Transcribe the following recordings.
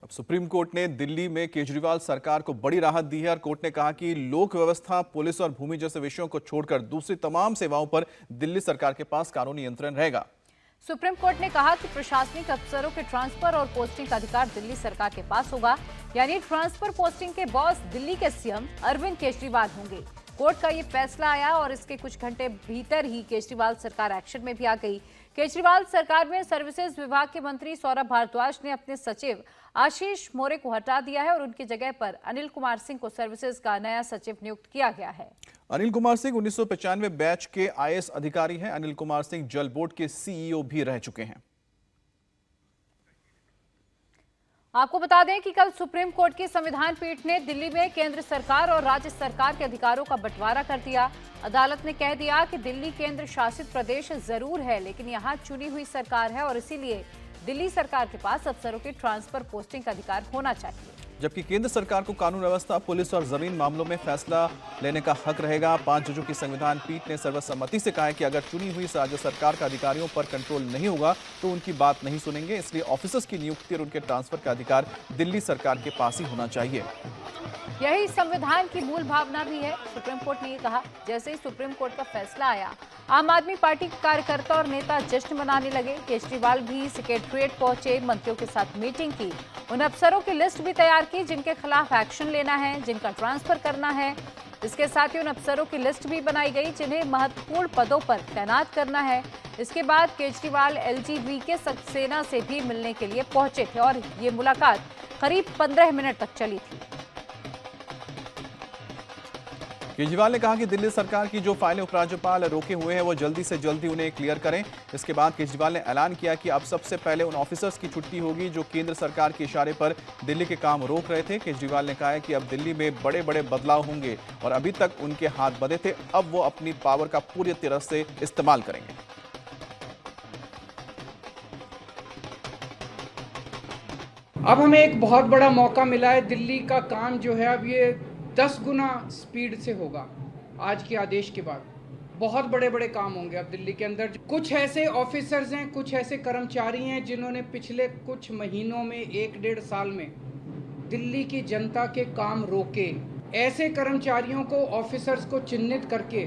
अब supreme court ने दिल्ली में केजरीवाल सरकार को बड़ी राहत दी है और कोर्ट ने कहा कि लोक व्यवस्था, पुलिस और भूमि जैसे विषयों को छोड़कर दूसरी तमाम सेवाओं पर दिल्ली सरकार के पास कानूनी नियंत्रण रहेगा। सुप्रीम कोर्ट ने कहा कि प्रशासनिक अफसरों के ट्रांसफर और पोस्टिंग का अधिकार दिल्ली सरकार के पास होगा, यानी ट्रांसफर पोस्टिंग के बॉस दिल्ली के सीएम अरविंद केजरीवाल होंगे। कोर्ट का ये फैसला आया और इसके कुछ घंटे भीतर ही केजरीवाल सरकार एक्शन में भी आ गई। केजरीवाल सरकार में सर्विसेज विभाग के मंत्री सौरभ भारद्वाज ने अपने सचिव आशीष मोरे को हटा दिया है और उनकी जगह पर अनिल कुमार सिंह को सर्विसेज का नया सचिव नियुक्त किया गया है। अनिल कुमार सिंह 1995 बैच के आईएएस अधिकारी हैं। अनिल कुमार सिंह जल बोर्ड के सीईओ भी रह चुके हैं। आपको बता दें कि कल सुप्रीम कोर्ट की संविधान पीठ ने दिल्ली में केंद्र सरकार और राज्य सरकार के अधिकारों का बंटवारा कर दिया। अदालत ने कह दिया कि दिल्ली केंद्र शासित प्रदेश जरूर है, लेकिन यहाँ चुनी हुई सरकार है और इसीलिए दिल्ली सरकार के पास अफसरों की ट्रांसफर पोस्टिंग का अधिकार होना चाहिए। जबकि केंद्र सरकार को कानून व्यवस्था, पुलिस और जमीन मामलों में फैसला लेने का हक रहेगा। 5 जजों की संविधान पीठ ने सर्वसम्मति से कहा है कि अगर चुनी हुई राज्य सरकार का अधिकारियों पर कंट्रोल नहीं होगा तो उनकी बात नहीं सुनेंगे। इसलिए ऑफिसर्स की नियुक्ति और उनके ट्रांसफर का अधिकार दिल्ली सरकार के पास ही होना चाहिए। यही संविधान की मूल भावना भी है, सुप्रीम कोर्ट ने ये कहा। जैसे ही सुप्रीम कोर्ट का फैसला आया, आम आदमी पार्टी के कार्यकर्ता और नेता जश्न मनाने लगे। केजरीवाल भी सेक्रेटरिएट पहुंचे, मंत्रियों के साथ मीटिंग की, उन अफसरों की लिस्ट भी तैयार की जिनके खिलाफ एक्शन लेना है, जिनका ट्रांसफर करना है। इसके साथ ही उन अफसरों की लिस्ट भी बनाई गई जिन्हें महत्वपूर्ण पदों पर तैनात करना है। इसके बाद केजरीवाल एलजीबी के सक्सेना से भी मिलने के लिए पहुंचे थे और ये मुलाकात करीब 15 मिनट तक चली थी। केजरीवाल ने कहा कि दिल्ली सरकार की जो फाइलें उपराज्यपाल रोके हुए हैं वो जल्दी से जल्दी उन्हें क्लियर करें। इसके बाद केजरीवाल ने ऐलान किया कि अब सबसे पहले उन ऑफिसर्स की छुट्टी होगी जो केंद्र सरकार के इशारे पर दिल्ली के काम रोक रहे थे। केजरीवाल ने कहा है कि अब दिल्ली में बड़े बड़े बदलाव होंगे और अभी तक उनके हाथ बंधे थे, अब वो अपनी पावर का पूरी तरह से इस्तेमाल करेंगे। अब हमें एक बहुत बड़ा मौका मिला है। दिल्ली का काम जो है अब ये 10 गुना स्पीड से होगा। आज के आदेश के बाद बहुत बड़े बड़े काम होंगे अब दिल्ली के अंदर। कुछ ऐसे ऑफिसर्स हैं, कुछ ऐसे कर्मचारी हैं जिन्होंने पिछले कुछ महीनों में 1-1.5 साल में दिल्ली की जनता के काम रोके। ऐसे कर्मचारियों को, ऑफिसर्स को चिन्हित करके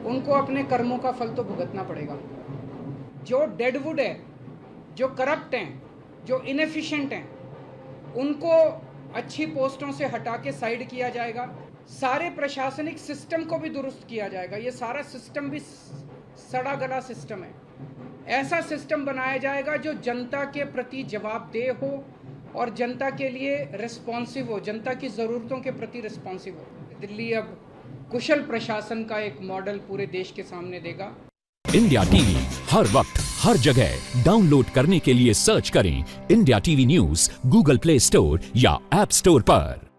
उनको अपने कर्मों का फल तो भुगतना पड़ेगा। जो डेडवुड है, जो करप्ट हैं, जो इनएफिशिएंट हैं, उनको अच्छी पोस्टों से हटा के साइड किया जाएगा। सारे प्रशासनिक सिस्टम को भी दुरुस्त किया जाएगा। ये सारा सिस्टम भी सड़ा गला सिस्टम है। ऐसा सिस्टम बनाया जाएगा जो जनता के प्रति जवाबदेह हो और जनता के लिए रिस्पॉन्सिव हो, जनता की ज़रूरतों के प्रति रिस्पॉन्सिव हो। दिल्ली अब कुशल प्रशासन का एक मॉडल पूरे देश के सामने देगा। इंडिया टीवी हर वक्त हर जगह डाउनलोड करने के लिए सर्च करें India TV news Google play store या ऐप स्टोर पर।